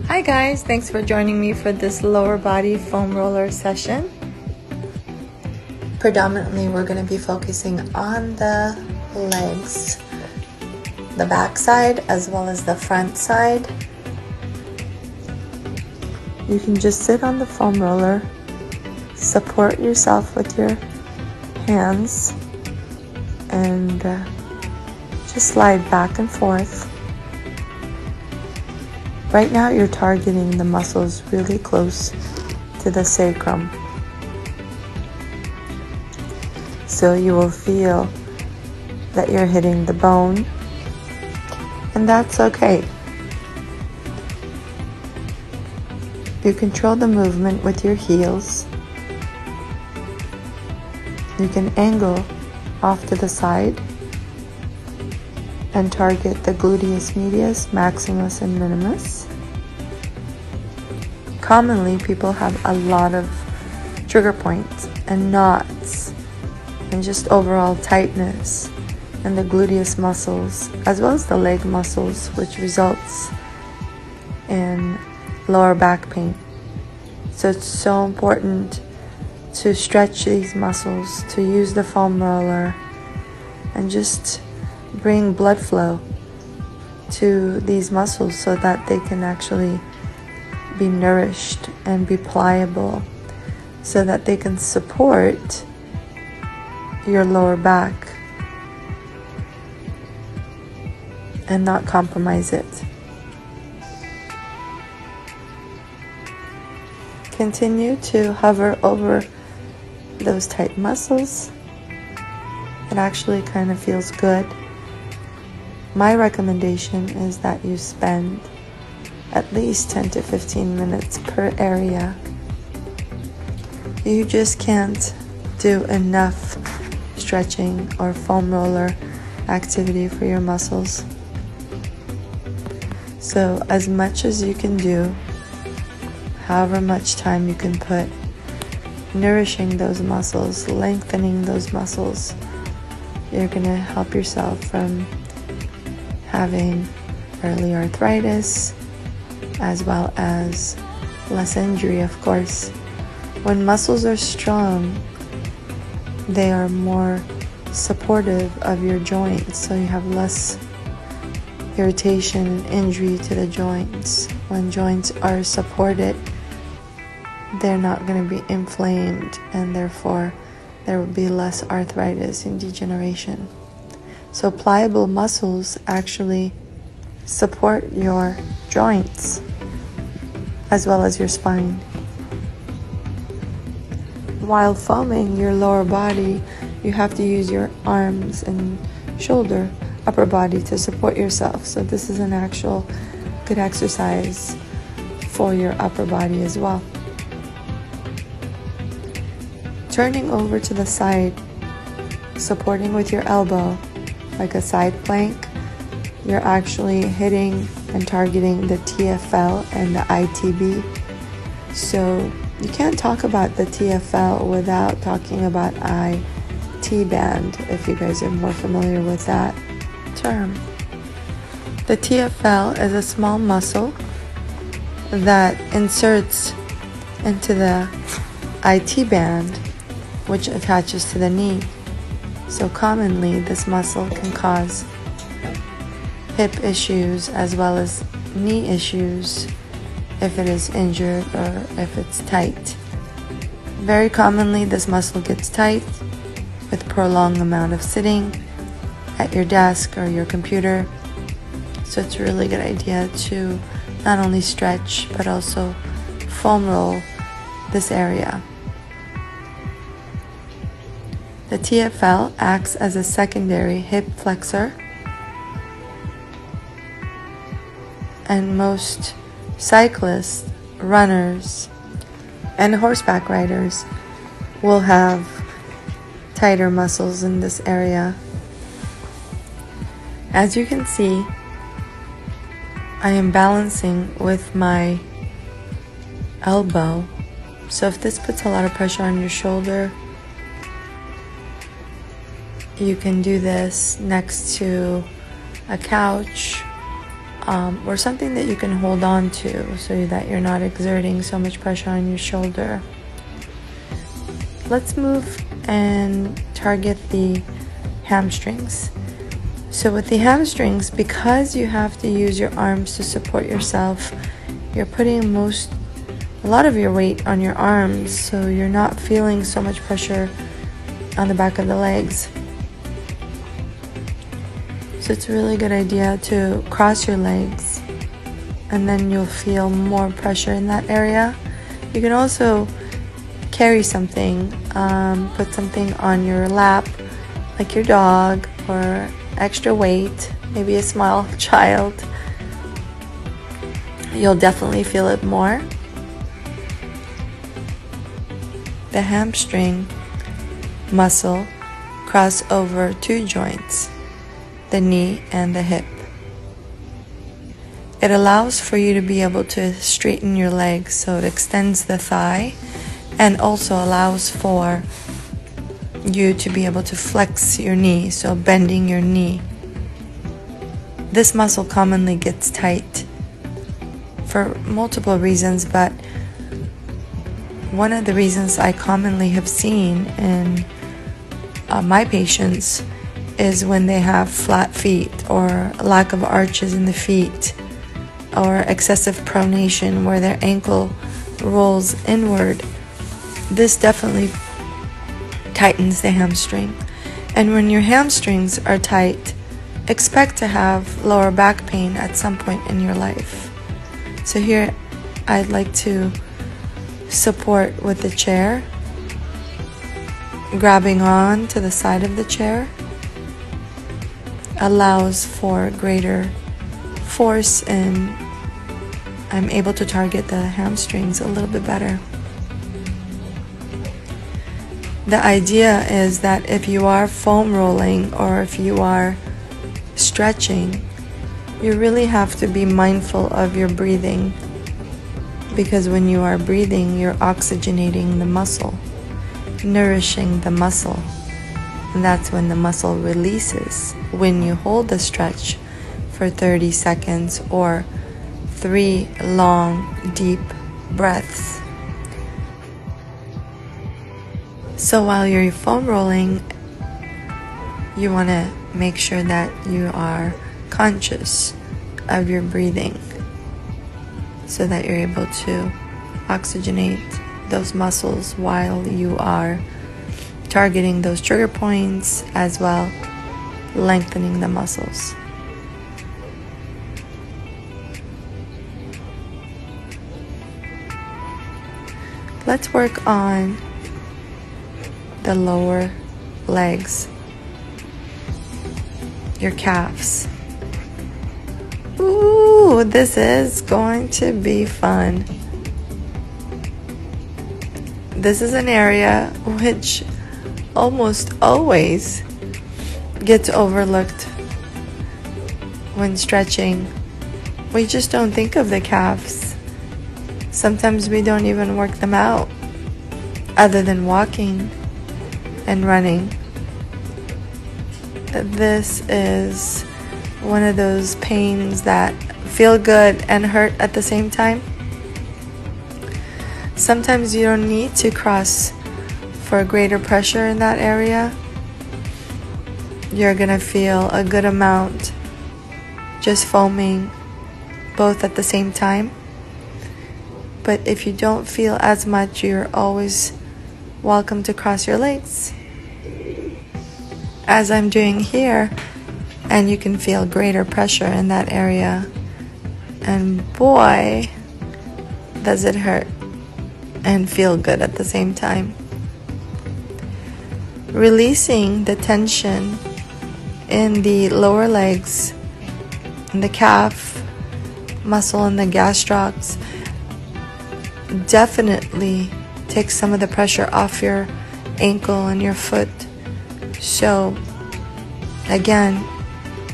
Hi guys, thanks for joining me for this lower body foam roller session. Predominantly we're going to be focusing on the legs, the back side as well as the front side. You can just sit on the foam roller, support yourself with your hands, and just slide back and forth. Right now you're targeting the muscles really close to the sacrum. So you will feel that you're hitting the bone, and that's okay. You control the movement with your heels. You can angle off to the side and target the gluteus medius, maximus, and minimus. Commonly, people have a lot of trigger points and knots and just overall tightness in the gluteus muscles as well as the leg muscles, which results in lower back pain. So it's so important to stretch these muscles, to use the foam roller, and just bring blood flow to these muscles so that they can actually be nourished and be pliable, so that they can support your lower back and not compromise it. Continue to hover over those tight muscles. It actually kind of feels good. My recommendation is that you spend at least 10 to 15 minutes per area. You just can't do enough stretching or foam roller activity for your muscles. So as much as you can do, however much time you can put, nourishing those muscles, lengthening those muscles, you're going to help yourself from having early arthritis as well as less injury, of course. When muscles are strong, they are more supportive of your joints, so you have less irritation and injury to the joints. When joints are supported, they're not going to be inflamed, and therefore there will be less arthritis and degeneration. So pliable muscles actually support your joints as well as your spine. While foaming your lower body, you have to use your arms and shoulder, upper body to support yourself. So this is an actual good exercise for your upper body as well. Turning over to the side, supporting with your elbow like a side plank, you're actually hitting and targeting the TFL and the ITB. So you can't talk about the TFL without talking about IT band, if you guys are more familiar with that term. The TFL is a small muscle that inserts into the IT band, which attaches to the knee. So commonly this muscle can cause hip issues as well as knee issues if it is injured or if it's tight. Very commonly this muscle gets tight with prolonged amount of sitting at your desk or your computer. So it's a really good idea to not only stretch but also foam roll this area. The TFL acts as a secondary hip flexor, and most cyclists, runners, and horseback riders will have tighter muscles in this area. As you can see, I am balancing with my elbow, so if this puts a lot of pressure on your shoulder, you can do this next to a couch, or something that you can hold on to so that you're not exerting so much pressure on your shoulder. Let's move and target the hamstrings. So with the hamstrings, because you have to use your arms to support yourself, you're putting a lot of your weight on your arms, so you're not feeling so much pressure on the back of the legs. So it's a really good idea to cross your legs, and then you'll feel more pressure in that area. You can also carry something, put something on your lap, like your dog, or extra weight, maybe a small child. You'll definitely feel it more. The hamstring muscle cross over two joints, the knee and the hip. It allows for you to be able to straighten your legs, so it extends the thigh and also allows for you to be able to flex your knee, so bending your knee. This muscle commonly gets tight for multiple reasons, but one of the reasons I commonly have seen in my patients is when they have flat feet or lack of arches in the feet or excessive pronation where their ankle rolls inward. This definitely tightens the hamstring. And when your hamstrings are tight, expect to have lower back pain at some point in your life. So here I'd like to support with the chair, grabbing on to the side of the chair allows for greater force, and I'm able to target the hamstrings a little bit better. The idea is that if you are foam rolling or if you are stretching, you really have to be mindful of your breathing, because when you are breathing, you're oxygenating the muscle, nourishing the muscle, and that's when the muscle releases when you hold the stretch for 30 seconds or 3 long, deep breaths. So while you're foam rolling, you want to make sure that you are conscious of your breathing so that you're able to oxygenate those muscles while you are targeting those trigger points, as well lengthening the muscles. Let's work on the lower legs, your calves. Ooh, this is going to be fun. This is an area which almost always gets overlooked when stretching. We just don't think of the calves. Sometimes we don't even work them out other than walking and running. This is one of those pains that feel good and hurt at the same time. Sometimes you don't need to cross for greater pressure in that area. You're gonna feel a good amount just foaming both at the same time. But if you don't feel as much, you're always welcome to cross your legs, as I'm doing here, and you can feel greater pressure in that area. And boy, does it hurt and feel good at the same time. Releasing the tension in the lower legs, in the calf muscle and the gastrocs definitely takes some of the pressure off your ankle and your foot. So again,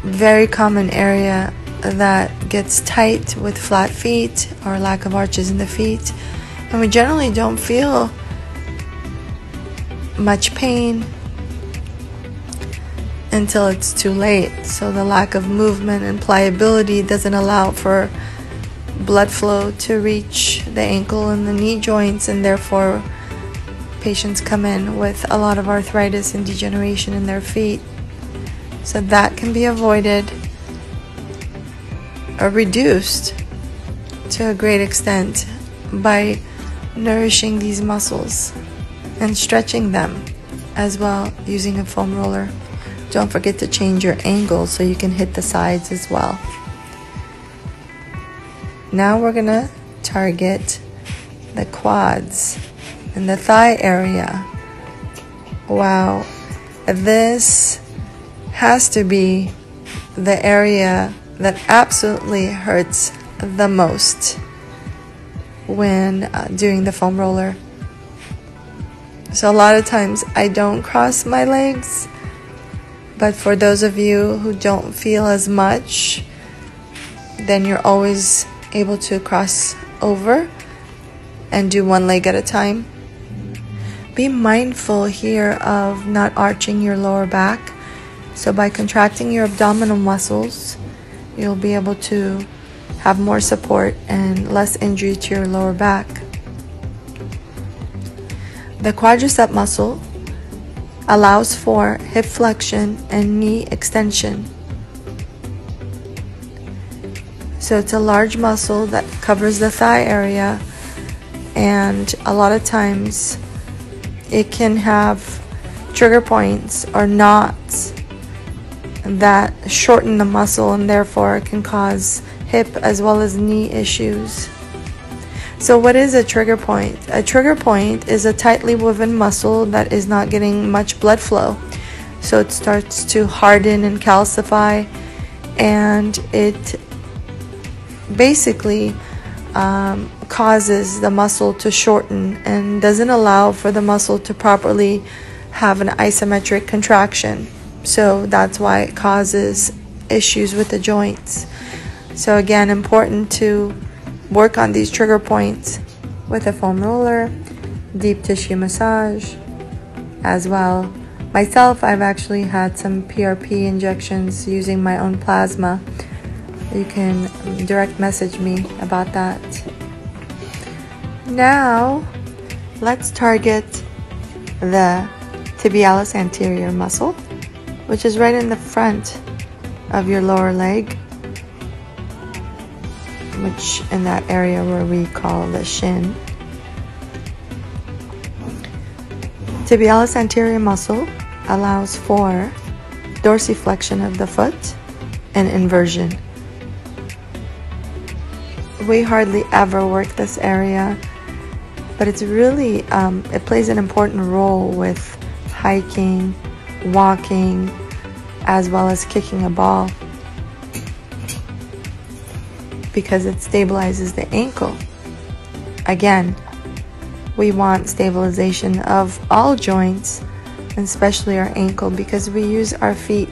very common area that gets tight with flat feet or lack of arches in the feet, and we generally don't feel much pain. until it's too late. So the lack of movement and pliability doesn't allow for blood flow to reach the ankle and the knee joints, and therefore patients come in with a lot of arthritis and degeneration in their feet. So that can be avoided or reduced to a great extent by nourishing these muscles and stretching them as well using a foam roller. Don't forget to change your angle so you can hit the sides as well. Now we're gonna target the quads and the thigh area. Wow, this has to be the area that absolutely hurts the most when doing the foam roller. So a lot of times I don't cross my legs, but for those of you who don't feel as much, then you're always able to cross over and do one leg at a time. Be mindful here of not arching your lower back. So by contracting your abdominal muscles, you'll be able to have more support and less injury to your lower back. The quadricep muscle allows for hip flexion and knee extension. So it's a large muscle that covers the thigh area, and a lot of times it can have trigger points or knots that shorten the muscle, and therefore it can cause hip as well as knee issues. So what is a trigger point? A trigger point is a tightly woven muscle that is not getting much blood flow. So it starts to harden and calcify, and it basically causes the muscle to shorten and doesn't allow for the muscle to properly have an isometric contraction. So that's why it causes issues with the joints. So again, important to work on these trigger points with a foam roller, deep tissue massage as well. Myself, I've actually had some PRP injections using my own plasma. You can direct message me about that. Now, let's target the tibialis anterior muscle, which is right in the front of your lower leg, which in that area where we call the shin. Tibialis anterior muscle allows for dorsiflexion of the foot and inversion. We hardly ever work this area, but it's really, it plays an important role with hiking, walking, as well as kicking a ball, because it stabilizes the ankle. Again, we want stabilization of all joints, and especially our ankle, because we use our feet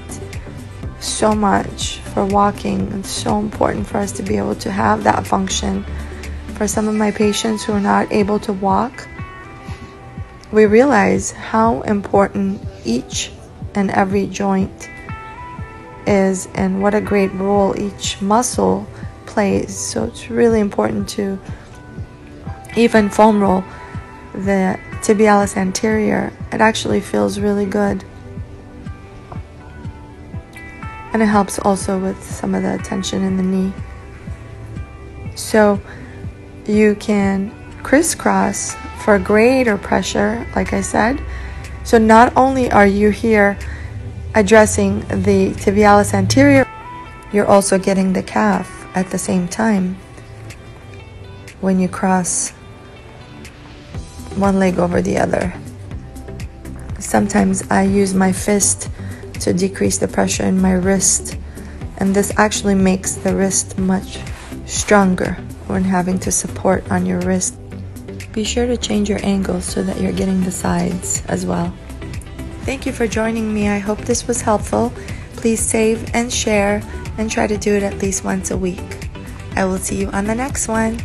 so much for walking. It's so important for us to be able to have that function. For some of my patients who are not able to walk, we realize how important each and every joint is and what a great role each muscle plays. So it's really important to even foam roll the tibialis anterior. It actually feels really good, and it helps also with some of the tension in the knee. So you can crisscross for greater pressure, like I said. So not only are you here addressing the tibialis anterior, you're also getting the calf at the same time when you cross one leg over the other. Sometimes I use my fist to decrease the pressure in my wrist, and this actually makes the wrist much stronger when having to support on your wrist. Be sure to change your angle so that you're getting the sides as well. Thank you for joining me. I hope this was helpful. Please save and share and try to do it at least once a week. I will see you on the next one.